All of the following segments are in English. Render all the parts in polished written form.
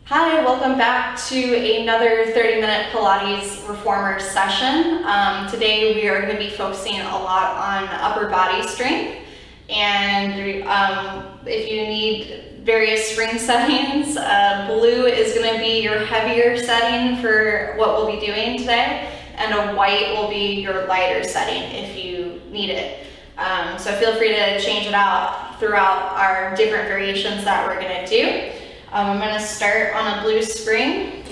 Hi, welcome back to another 30-minute Pilates reformer session. Today we are going to be focusing a lot on upper body strength, and if you need various spring settings, blue is going to be your heavier setting for what we'll be doing today, and a white will be your lighter setting if you need it. So feel free to change it out throughout our different variations that we're going to do. I'm going to start on a blue spring,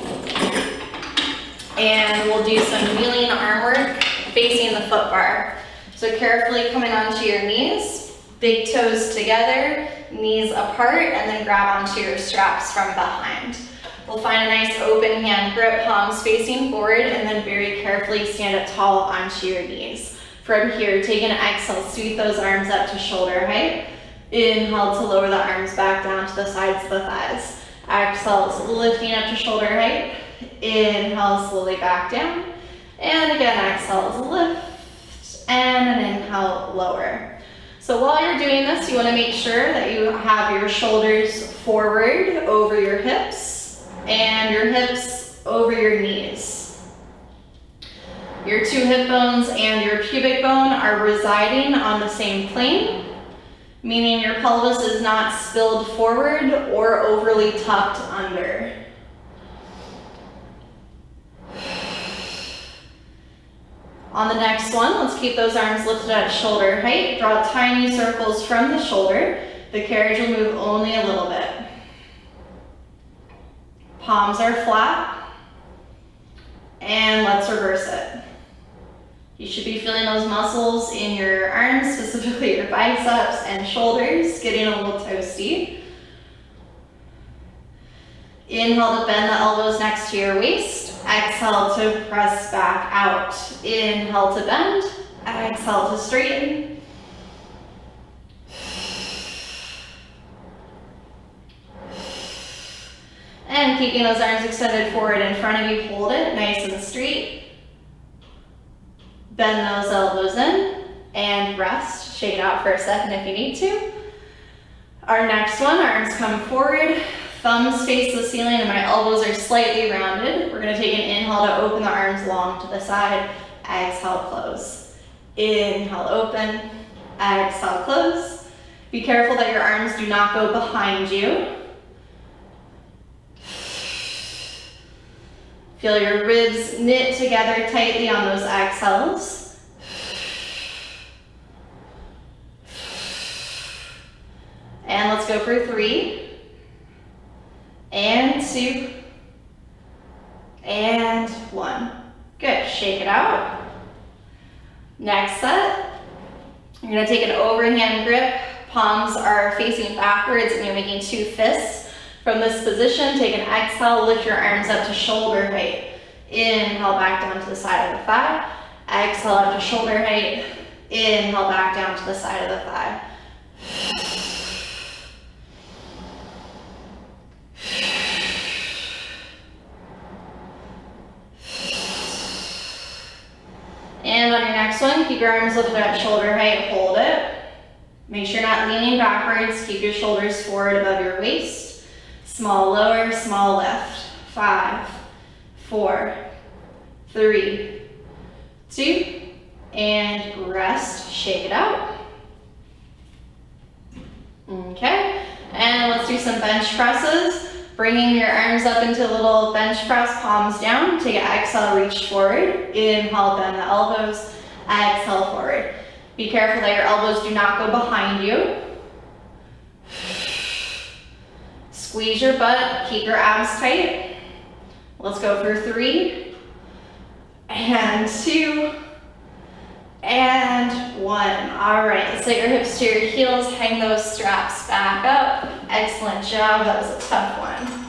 and we'll do some kneeling arm work facing the foot bar. So carefully coming onto your knees, big toes together, knees apart, and then grab onto your straps from behind. We'll find a nice open hand grip, palms facing forward, and then very carefully stand up tall onto your knees. From here, take an exhale, sweep those arms up to shoulder height. Inhale to lower the arms back down to the sides of the thighs. Exhale, lifting up to shoulder height. Inhale, slowly back down. And again, exhale, lift. And an inhale, lower. So while you're doing this, you want to make sure that you have your shoulders forward over your hips and your hips over your knees. Your two hip bones and your pubic bone are residing on the same plane, meaning your pelvis is not spilled forward or overly tucked under. On the next one, let's keep those arms lifted at shoulder height. Draw tiny circles from the shoulder. The carriage will move only a little bit. Palms are flat. And let's reverse it. You should be feeling those muscles in your arms, specifically your biceps and shoulders, getting a little toasty. Inhale to bend the elbows next to your waist. Exhale to press back out. Inhale to bend. Exhale to straighten. And keeping those arms extended forward in front of you, hold it nice and straight. Bend those elbows in and rest. Shake it out for a second if you need to. Our next one, arms come forward, thumbs face the ceiling, and my elbows are slightly rounded. We're going to take an inhale to open the arms long to the side. Exhale, close. Inhale, open. Exhale, close. Be careful that your arms do not go behind you. Feel your ribs knit together tightly on those exhales. And let's go for 3, and 2, and 1. Good, shake it out. Next set, you're gonna take an overhand grip. Palms are facing backwards and you're making 2 fists. From this position, take an exhale, lift your arms up to shoulder height. Inhale back down to the side of the thigh. Exhale up to shoulder height. Inhale back down to the side of the thigh. And on your next one, keep your arms lifted at shoulder height, hold it. Make sure you're not leaning backwards, keep your shoulders forward above your waist. Small lower, small lift. 5, 4, 3, 2, and rest. Shake it out. Okay, and let's do some bench presses. Bringing your arms up into a little bench press, palms down. Take an exhale, reach forward. Inhale, bend the elbows. Exhale, forward. Be careful that your elbows do not go behind you. Squeeze your butt, keep your abs tight. Let's go for 3, and 2, and 1. All right, let's set your hips to your heels, hang those straps back up. Excellent job, that was a tough one.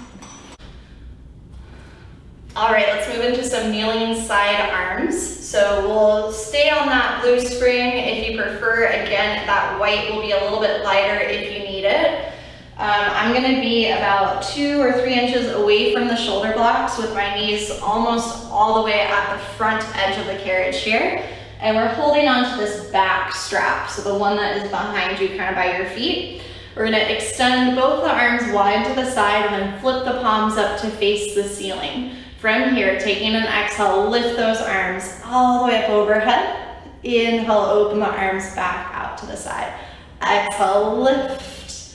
All right, let's move into some kneeling side arms. So we'll stay on that blue spring if you prefer. Again, that white will be a little bit lighter if you need it. I'm going to be about 2 or 3 inches away from the shoulder blocks with my knees almost all the way at the front edge of the carriage here. And we're holding on to this back strap, so the one that is behind you kind of by your feet. We're gonna extend both the arms wide to the side and then flip the palms up to face the ceiling. From here, taking an exhale, lift those arms all the way up overhead. Inhale, open the arms back out to the side. Exhale, lift.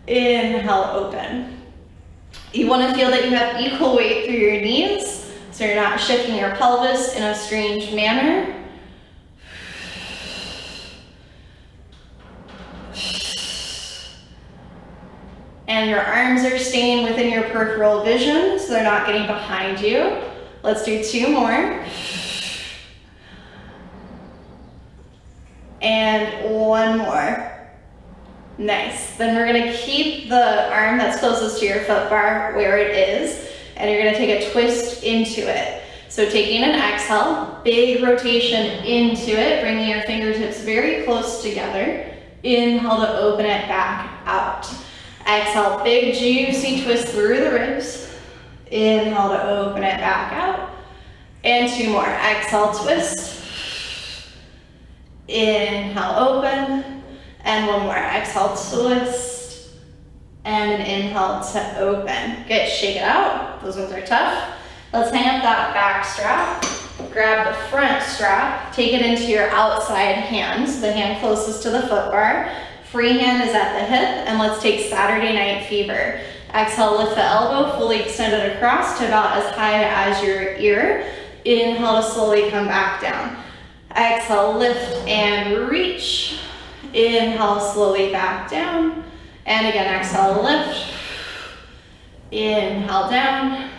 Inhale, open. You wanna feel that you have equal weight through your knees, so you're not shifting your pelvis in a strange manner. And your arms are staying within your peripheral vision, so they're not getting behind you. Let's do 2 more. And 1 more. Nice. Then we're gonna keep the arm that's closest to your foot bar where it is, and you're gonna take a twist into it. So taking an exhale, big rotation into it, bringing your fingertips very close together. Inhale to open it back out. Exhale, big juicy twist through the ribs. Inhale to open it back out. And 2 more. Exhale, twist. Inhale, open. And 1 more. Exhale, twist. And an inhale to open. Good, shake it out. Those ones are tough. Let's hang up that back strap. Grab the front strap. Take it into your outside hand, so the hand closest to the foot bar. Free hand is at the hip, and let's take Saturday Night Fever. Exhale, lift the elbow, fully extend it across to about as high as your ear. Inhale to slowly come back down. Exhale, lift and reach. Inhale, slowly back down. And again, exhale, lift. Inhale, down.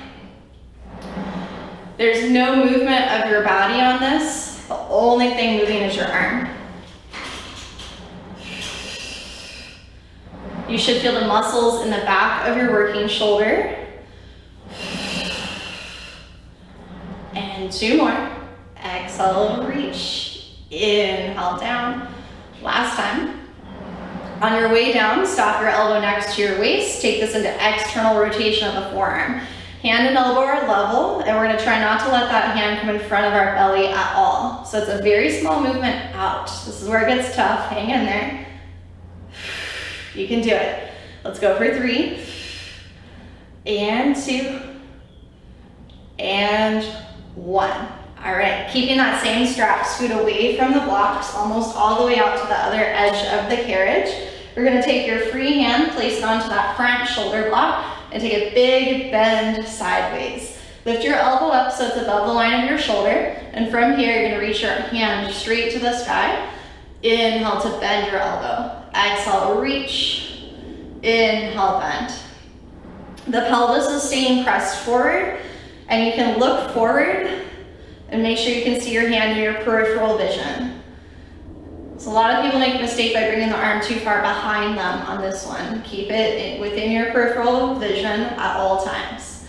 There's no movement of your body on this. The only thing moving is your arm. You should feel the muscles in the back of your working shoulder. And 2 more. Exhale, reach. Inhale, down. Last time. On your way down, stop your elbow next to your waist. Take this into external rotation of the forearm. Hand and elbow are level, and we're gonna try not to let that hand come in front of our belly at all. So it's a very small movement out. This is where it gets tough. Hang in there. You can do it. Let's go for 3, and 2, and 1. All right, keeping that same strap, scoot away from the blocks, almost all the way out to the other edge of the carriage. We're gonna take your free hand, place it onto that front shoulder block, and take a big bend sideways. Lift your elbow up so it's above the line of your shoulder, and from here, you're gonna reach your hand straight to the sky. Inhale to bend your elbow. Exhale, reach. Inhale, bend. The pelvis is staying pressed forward, and you can look forward and make sure you can see your hand in your peripheral vision. So a lot of people make a mistake by bringing the arm too far behind them on this one. Keep it within your peripheral vision at all times.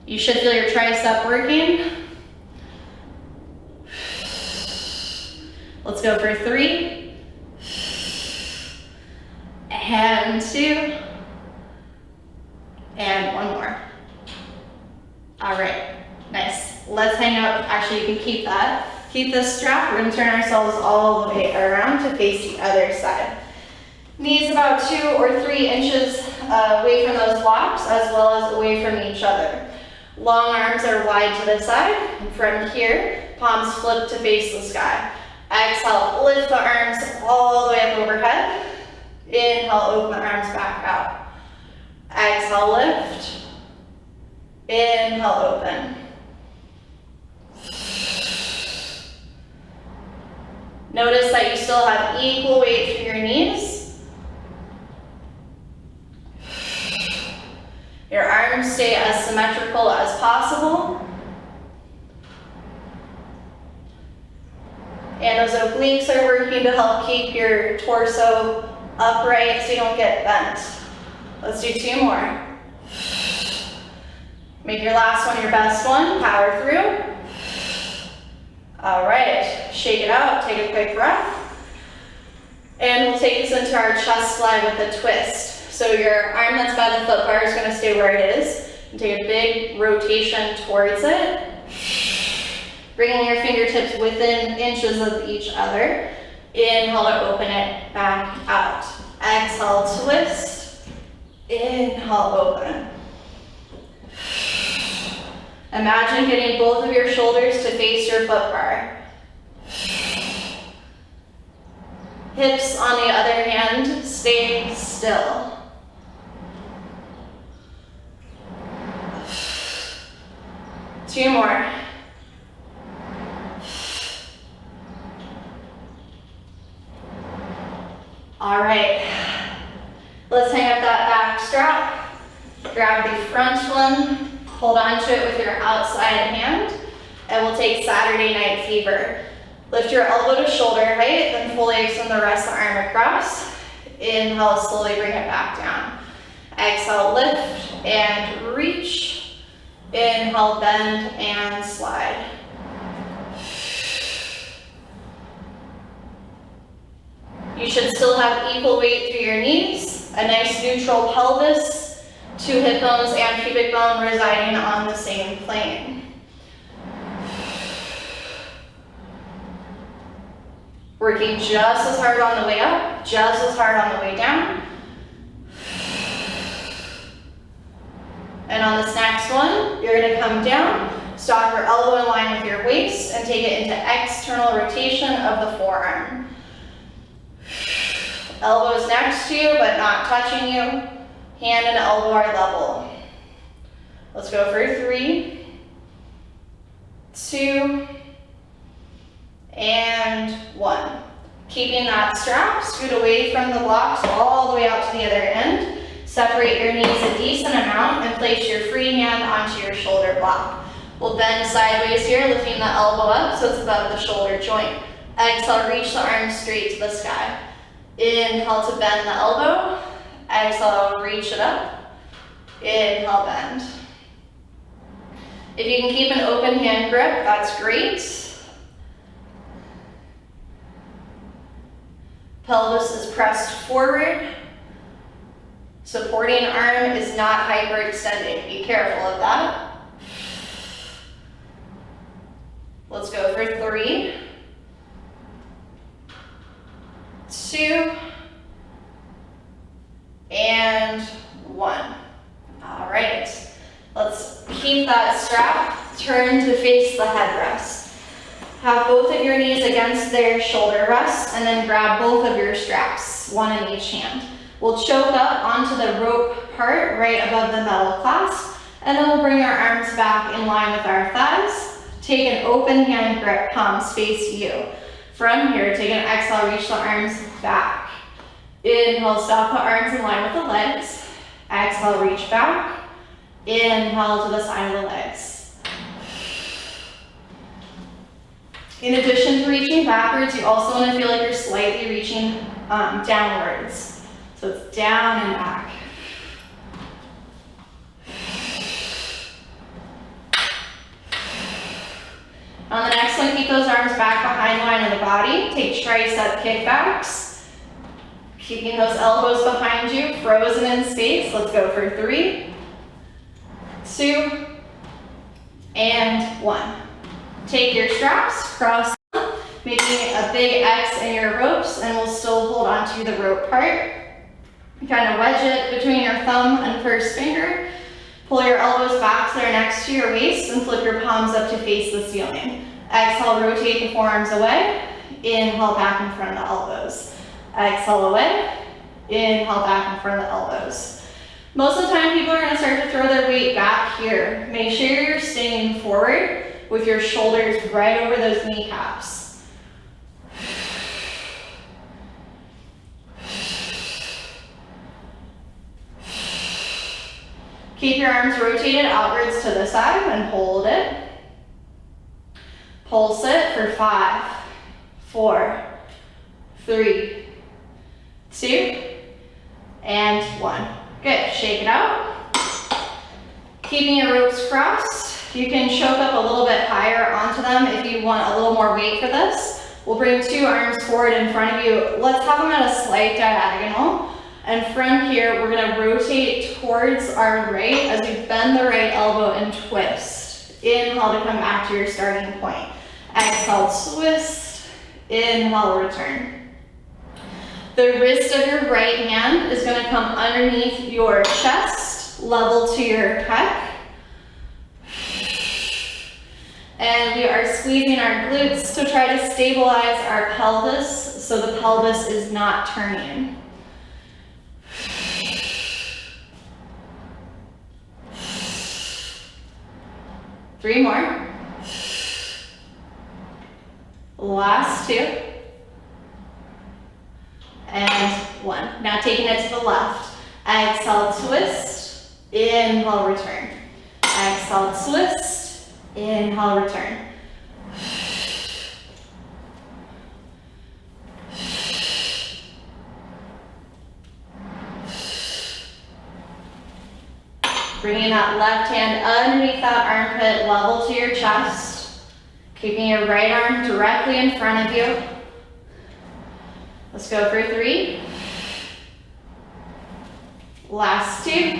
You should feel your tricep working. Let's go for 3. And 2, and 1 more. All right, nice. Let's hang up. Actually, you can keep that. Keep this strap. We're gonna turn ourselves all the way around to face the other side. Knees about 2 or 3 inches away from those blocks, as well as away from each other. Long arms are wide to the side. And from here, palms flip to face the sky. Exhale, lift the arms all the way up overhead. Inhale, open the arms back out. Exhale, lift. Inhale, open. Notice that you still have equal weight through your knees. Your arms stay as symmetrical as possible. And those obliques are working to help keep your torso upright so you don't get bent. Let's do 2 more. Make your last one your best one. Power through. All right, shake it out, take a quick breath. And we'll take this into our chest slide with a twist. So your arm that's by the foot bar is gonna stay where it is. And take a big rotation towards it. Bringing your fingertips within inches of each other. Inhale to open it back out. Exhale, twist. Inhale, open. Imagine getting both of your shoulders to face your foot bar. Hips, on the other hand, stay still. Two more. All right, let's hang up that back strap. Grab the front one, hold on to it with your outside hand, and we'll take Saturday Night Fever. Lift your elbow to shoulder height, then fully extend the rest of the arm across. Inhale, slowly bring it back down. Exhale, lift and reach. Inhale, bend and slide. You should still have equal weight through your knees, a nice neutral pelvis, two hip bones and pubic bone residing on the same plane. Working just as hard on the way up, just as hard on the way down. And on this next one, you're gonna come down, stop your elbow in line with your waist, and take it into external rotation of the forearm. Elbows next to you, but not touching you. Hand and elbow are level. Let's go for 3, 2, and 1. Keeping that strap, scoot away from the blocks all the way out to the other end. Separate your knees a decent amount and place your free hand onto your shoulder block. We'll bend sideways here, lifting the elbow up so it's above the shoulder joint. Exhale, reach the arms straight to the sky. Inhale to bend the elbow. Exhale, reach it up. Inhale, bend. If you can keep an open hand grip, that's great. Pelvis is pressed forward. Supporting arm is not hyperextending. Be careful of that. Let's go for 3, 2, and 1. All right, let's keep that strap, turn to face the headrest. Have both of your knees against their shoulder rests, and then grab both of your straps, one in each hand. We'll choke up onto the rope part right above the metal clasp, and then we'll bring our arms back in line with our thighs. Take an open hand grip, palms face you. From here, take an exhale, reach the arms back. Inhale, stop the arms in line with the legs. Exhale, reach back. Inhale to the side of the legs. In addition to reaching backwards, you also want to feel like you're slightly reaching downwards. So it's down and back. On the next one, keep those arms back behind the line of the body. Take tricep kickbacks. Keeping those elbows behind you, frozen in space. Let's go for 3, 2, and 1. Take your straps, cross them, making a big X in your ropes, and we'll still hold onto the rope part. Kind of wedge it between your thumb and first finger. Pull your elbows back so they're next to your waist and flip your palms up to face the ceiling. Exhale, rotate the forearms away. Inhale, back in front of the elbows. Exhale away. Inhale, back in front of the elbows. Most of the time, people are going to start to throw their weight back here. Make sure you're staying forward with your shoulders right over those kneecaps. Keep your arms rotated outwards to the side and hold it. Pulse it for 5, 4, 3, 2, and 1. Good, shake it out. Keeping your ropes crossed, you can choke up a little bit higher onto them if you want a little more weight for this. We'll bring 2 arms forward in front of you. Let's have them at a slight diagonal. And from here, we're gonna rotate towards our right as we bend the right elbow and twist. Inhale to come back to your starting point. Exhale, twist. Inhale, return. The wrist of your right hand is going to come underneath your chest, level to your pec. And we are squeezing our glutes to try to stabilize our pelvis so the pelvis is not turning. Three more. Last two. And one. Now taking it to the left. Exhale, twist. Inhale, return. Exhale, twist. Inhale, return. Bringing that left hand underneath that armpit, level to your chest. Keeping your right arm directly in front of you. Let's go for three. Last two.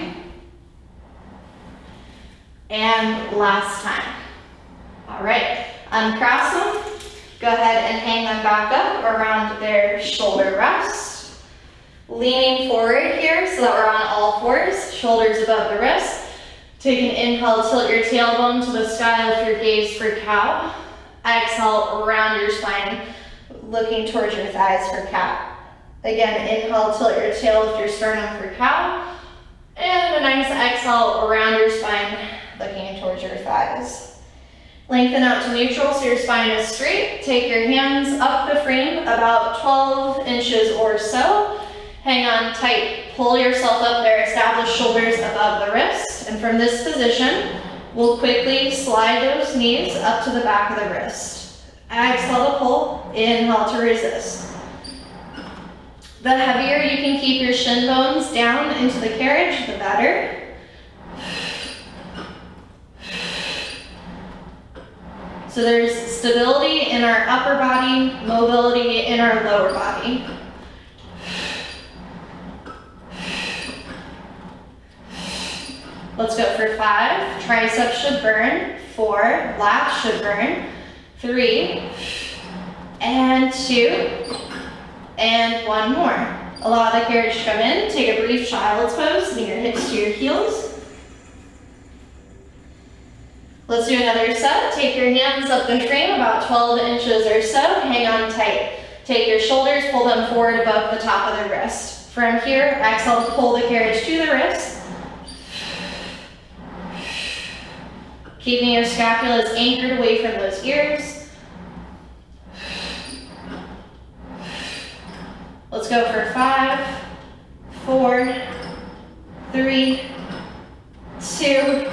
And last time. All right, uncross them. Go ahead and hang them back up around their shoulder rest. Leaning forward here so that we're on all fours, shoulders above the wrist. Take an inhale, tilt your tailbone to the sky, lift your gaze for cow. Exhale, round your spine, looking towards your thighs for cat. Again, inhale, tilt your tail, lift your sternum for cow. And a nice exhale, around your spine, looking towards your thighs. Lengthen out to neutral so your spine is straight. Take your hands up the frame about 12 inches or so. Hang on tight, pull yourself up there, establish shoulders above the wrist. And from this position, we'll quickly slide those knees up to the back of the wrist. Exhale to pull, inhale to resist. The heavier you can keep your shin bones down into the carriage, the better. So there's stability in our upper body, mobility in our lower body. Let's go for 5. Triceps should burn. 4. Lats should burn. 3. And 2. And 1 more. Allow the carriage to come in. Take a brief child's pose. Bring your hips to your heels. Let's do another set. Take your hands up the frame about 12 inches or so. Hang on tight. Take your shoulders, pull them forward above the top of the wrist. From here, exhale to pull the carriage to the wrist. Keeping your scapulas anchored away from those ears. Let's go for 5, 4, 3, 2,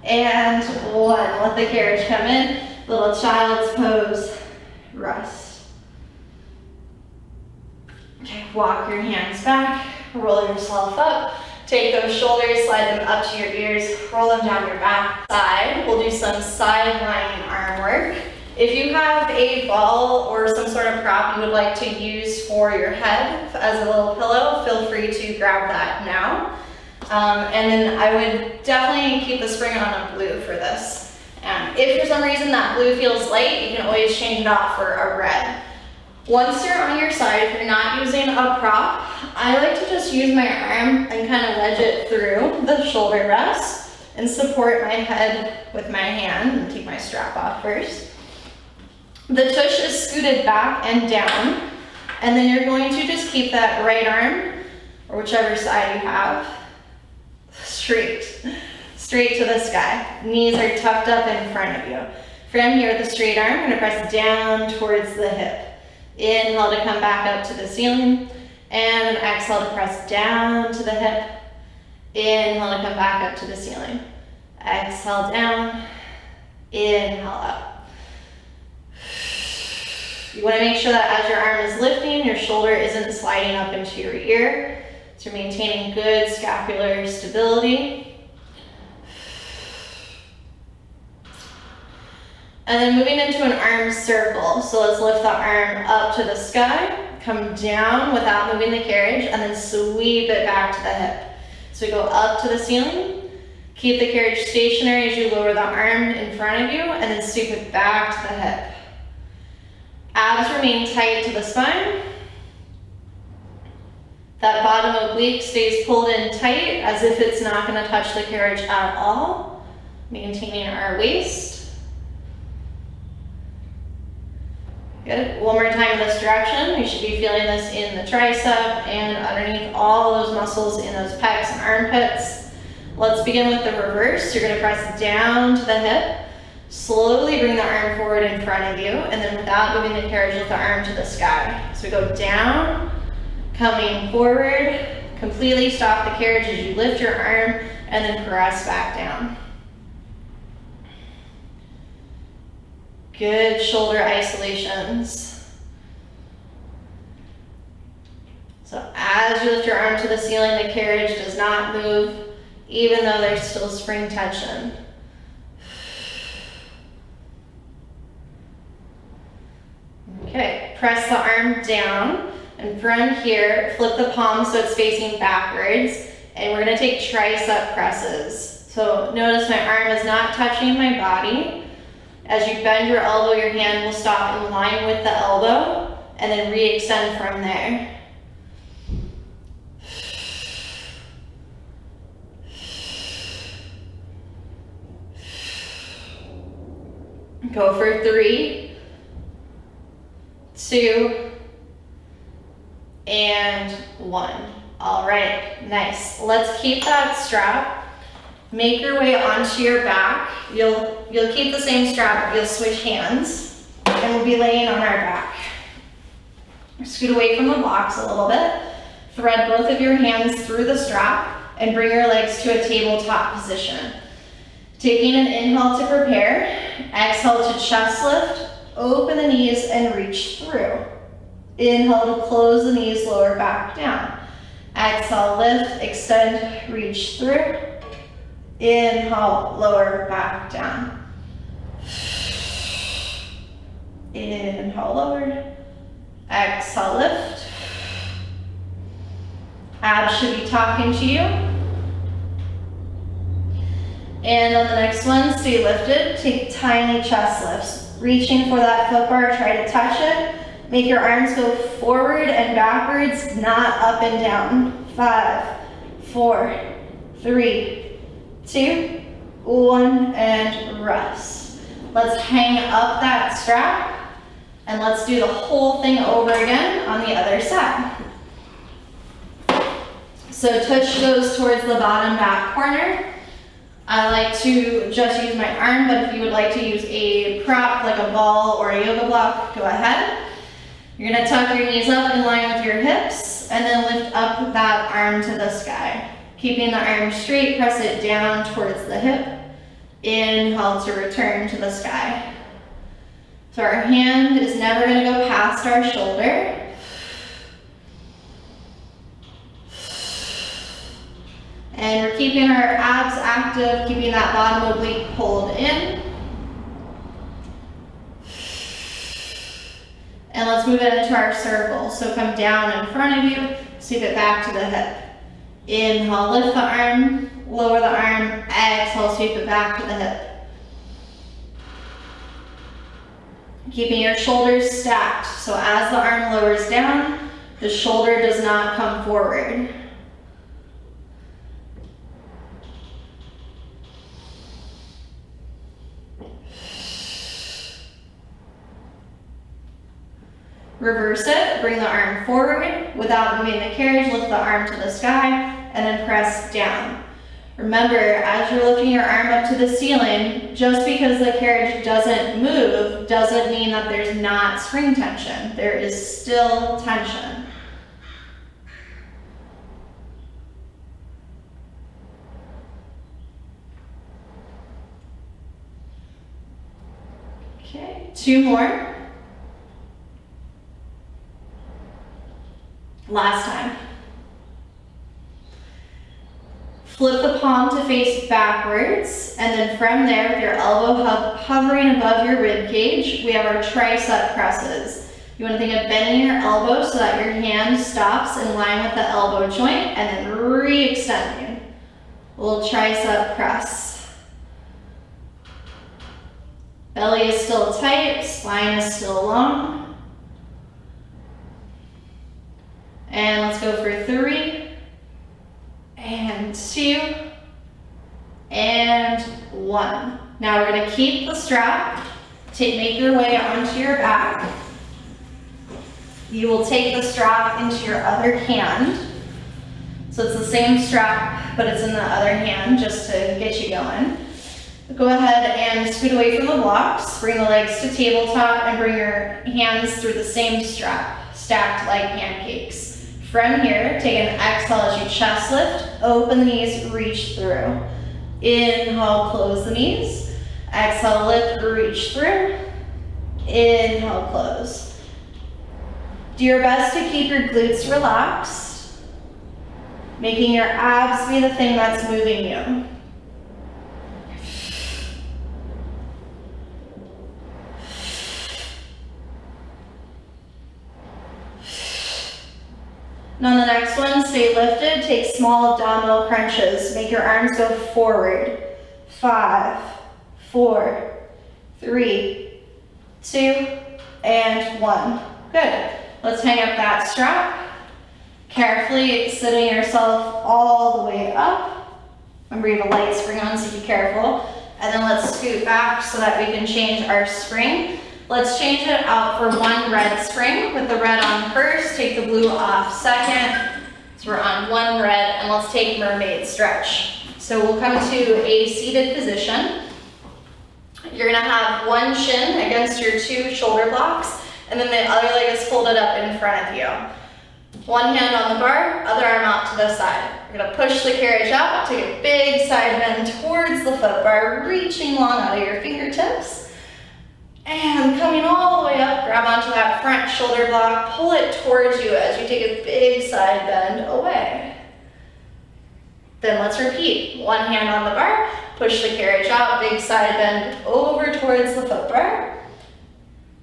and 1. Let the carriage come in. Little child's pose, rest. Okay, walk your hands back, roll yourself up. Take those shoulders, slide them up to your ears, roll them down your back. Side, we'll do some side lying arm work. If you have a ball or some sort of prop you would like to use for your head as a little pillow, feel free to grab that now. And then I would definitely keep the spring on a blue for this. If for some reason that blue feels light, you can always change it out for a red. Once you're on your side, if you're not using a prop, I like to just use my arm and kind of wedge it through the shoulder rest and support my head with my hand. And take my strap off first. The tush is scooted back and down, and then you're going to just keep that right arm, or whichever side you have, straight to the sky. Knees are tucked up in front of you. From here, the straight arm, I'm going to press down towards the hip. Inhale to come back up to the ceiling, and exhale to press down to the hip. Inhale to come back up to the ceiling. Exhale down, inhale up. You want to make sure that as your arm is lifting, your shoulder isn't sliding up into your ear. So you're maintaining good scapular stability. And then moving into an arm circle. So let's lift the arm up to the sky, come down without moving the carriage, and then sweep it back to the hip. So we go up to the ceiling, keep the carriage stationary as you lower the arm in front of you, and then sweep it back to the hip. Abs remain tight to the spine. That bottom oblique stays pulled in tight as if it's not going to touch the carriage at all, maintaining our waist. Good. One more time in this direction. You should be feeling this in the tricep and underneath all those muscles in those pecs and armpits. Let's begin with the reverse. You're going to press down to the hip. Slowly bring the arm forward in front of you, and then without moving the carriage, lift the arm to the sky. So we go down, coming forward, completely stop the carriage as you lift your arm, and then press back down. Good shoulder isolations. So as you lift your arm to the ceiling, the carriage does not move, even though there's still spring tension. Okay, press the arm down, and from here, flip the palm so it's facing backwards, and we're gonna take tricep presses. So notice my arm is not touching my body. As you bend your elbow, your hand will stop in line with the elbow, and then re-extend from there. Go for 3, 2, and 1. All right, nice. Let's keep that strap. Make your way onto your back. You'll keep the same strap, but you'll switch hands, and we'll be laying on our back. Scoot away from the blocks a little bit. Thread both of your hands through the strap and bring your legs to a tabletop position. Taking an inhale to prepare, exhale to chest lift, open the knees and reach through. Inhale to close the knees, lower back down. Exhale, lift, extend, reach through. Inhale, lower back down. Inhale, lower. Exhale, lift. Abs should be talking to you. And on the next one, stay lifted. Take tiny chest lifts. Reaching for that foot bar, try to touch it. Make your arms go forward and backwards, not up and down. 5, 4, 3, 2, 1, and rest. Let's hang up that strap, and let's do the whole thing over again on the other side. So tush goes towards the bottom back corner. I like to just use my arm, but if you would like to use a prop like a ball or a yoga block, go ahead. You're gonna tuck your knees up in line with your hips and then lift up that arm to the sky. Keeping the arm straight, press it down towards the hip. Inhale to return to the sky. So our hand is never gonna go past our shoulder. And we're keeping our abs active, keeping that bottom oblique pulled in. And let's move it into our circle. So come down in front of you, sweep it back to the hip. Inhale, lift the arm, lower the arm, exhale, sweep it back to the hip. Keeping your shoulders stacked. So as the arm lowers down, the shoulder does not come forward. Reverse it, bring the arm forward without moving the carriage, lift the arm to the sky, and then press down. Remember, as you're lifting your arm up to the ceiling, just because the carriage doesn't move doesn't mean that there's not spring tension. There is still tension. Okay, 2 more. Last time. Flip the palm to face backwards, and then from there, with your elbow hovering above your rib cage, we have our tricep presses. You want to think of bending your elbow so that your hand stops in line with the elbow joint, and then re-extending. A little tricep press. Belly is still tight, spine is still long. And let's go for 3, 1. Now we're gonna keep the strap, make your way onto your back. You will take the strap into your other hand. So it's the same strap, but it's in the other hand just to get you going. Go ahead and scoot away from the blocks, bring the legs to tabletop and bring your hands through the same strap, stacked like pancakes. From here, take an exhale as you chest lift, open the knees, reach through. Inhale, close the knees. Exhale, lift, reach through. Inhale, close. Do your best to keep your glutes relaxed, making your abs be the thing that's moving you. Now on the next one, stay lifted, take small abdominal crunches. Make your arms go forward. 5, 4, 3, 2, and 1. Good. Let's hang up that strap. Carefully sitting yourself all the way up. Remember you have a light spring on, so be careful. And then let's scoot back so that we can change our spring. Let's change it out for 1 red spring with the red on first, take the blue off second. So we're on 1 red, and let's take mermaid stretch. So we'll come to a seated position. You're gonna have 1 shin against your 2 shoulder blocks, and then the other leg is folded up in front of you. 1 hand on the bar, other arm out to the side. You're gonna push the carriage out, take a big side bend towards the foot bar, reaching long out of your fingertips. And coming all the way up, grab onto that front shoulder block, pull it towards you as you take a big side bend away. Then let's repeat. 1 hand on the bar, push the carriage out, big side bend over towards the foot bar.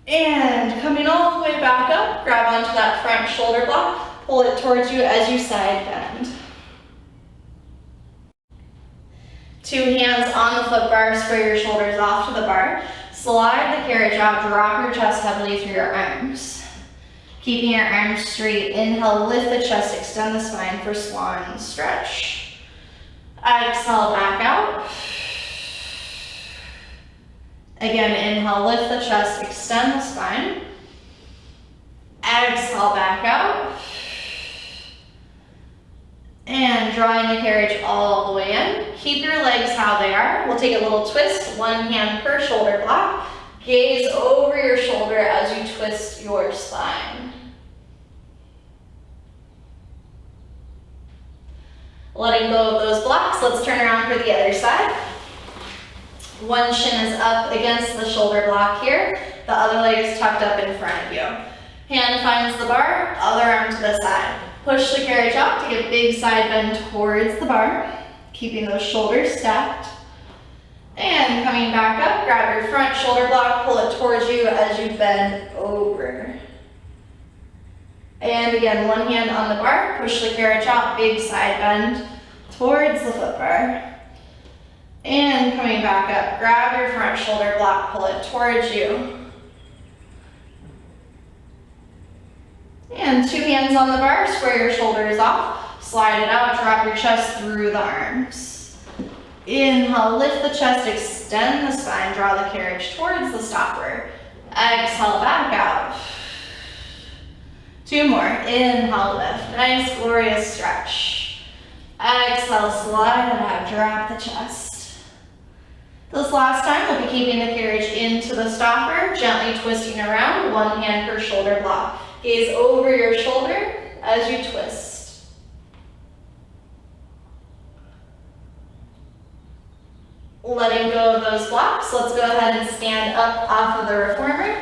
And coming all the way back up, grab onto that front shoulder block, pull it towards you as you side bend. 2 hands on the foot bar, square your shoulders off to the bar. Slide the carriage out, drop your chest heavily through your arms. Keeping your arms straight, inhale, lift the chest, extend the spine for swan stretch. Exhale, back out. Again, inhale, lift the chest, extend the spine. Exhale, back out. And drawing the carriage all the way in. Keep your legs how they are. We'll take a little twist, 1 hand per shoulder block. Gaze over your shoulder as you twist your spine. Letting go of those blocks, let's turn around for the other side. 1 shin is up against the shoulder block here. The other leg is tucked up in front of you. Hand finds the bar, other arm to the side. Push the carriage out, take a big side bend towards the bar, keeping those shoulders stacked. And coming back up, grab your front shoulder block, pull it towards you as you bend over. And again, 1 hand on the bar, push the carriage out, big side bend towards the foot bar. And coming back up, grab your front shoulder block, pull it towards you. And 2 hands on the bar, square your shoulders off, slide it out, drop your chest through the arms. Inhale, lift the chest, extend the spine, draw the carriage towards the stopper. Exhale, back out. 2 more, inhale, lift, nice glorious stretch. Exhale, slide it out, drop the chest. This last time, we'll be keeping the carriage into the stopper, gently twisting around, 1 hand per shoulder block. Gaze over your shoulder as you twist. Letting go of those blocks, let's go ahead and stand up off of the reformer,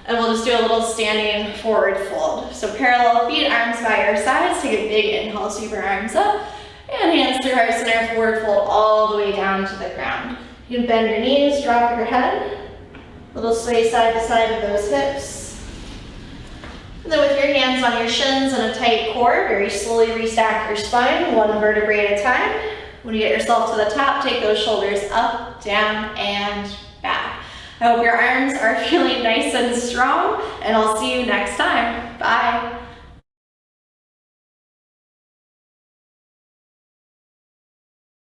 and we'll just do a little standing forward fold. So parallel feet, arms by your sides, take a big inhale, sweep your arms up, and hands through heart center, forward fold all the way down to the ground. You can bend your knees, drop your head, little sway side to side of those hips. And then with your hands on your shins and a tight core, very slowly restack your spine, 1 vertebrae at a time. When you get yourself to the top, take those shoulders up, down, and back. I hope your arms are feeling nice and strong, and I'll see you next time. Bye.